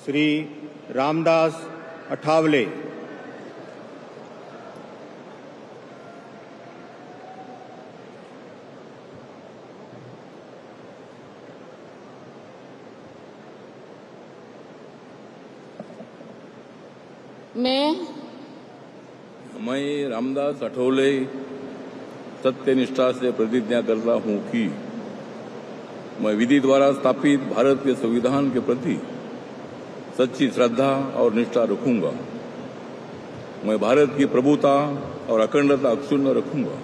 श्री रामदास अठावले। मैं रामदास अठावले सत्यनिष्ठा से प्रतिज्ञा करता हूं कि मैं विधि द्वारा स्थापित भारत के संविधान के प्रति सच्ची श्रद्धा और निष्ठा रखूंगा। मैं भारत की प्रभुता और अखंडता अक्षुण्ण रखूंगा।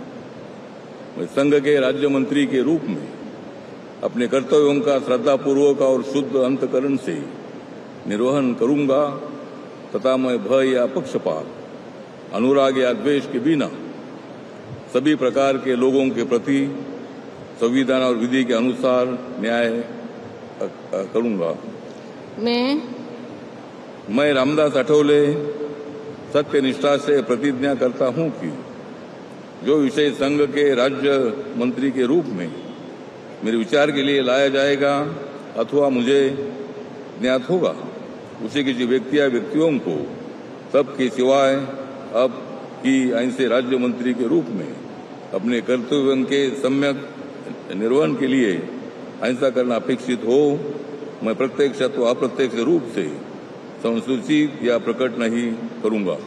मैं संघ के राज्य मंत्री के रूप में अपने कर्तव्यों का श्रद्धापूर्वक और शुद्ध अंतकरण से निर्वहन करूंगा तथा मैं भय या पक्षपात, अनुराग या द्वेष के बिना सभी प्रकार के लोगों के प्रति संविधान और विधि के अनुसार न्याय करूंगा। मैं रामदास अठावले सत्यनिष्ठा से प्रतिज्ञा करता हूं कि जो विषय संघ के राज्य मंत्री के रूप में मेरे विचार के लिए लाया जाएगा अथवा मुझे ज्ञात होगा उसे किसी व्यक्ति या व्यक्तियों को सबके सिवाय अब की ऐसे राज्य मंत्री के रूप में अपने कर्तव्यों के सम्यक निर्वहन के लिए ऐसा करना अपेक्षित हो, मैं प्रत्यक्ष अथवा अप्रत्यक्ष रूप से संसूचित या प्रकट नहीं करूंगा।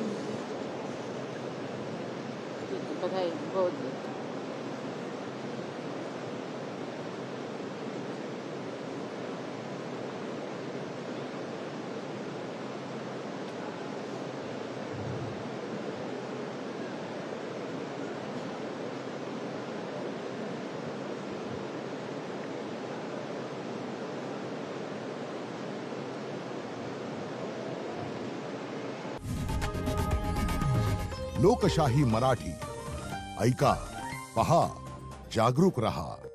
लोकशाही मराठी ऐका, पहा, जागरूक रहा।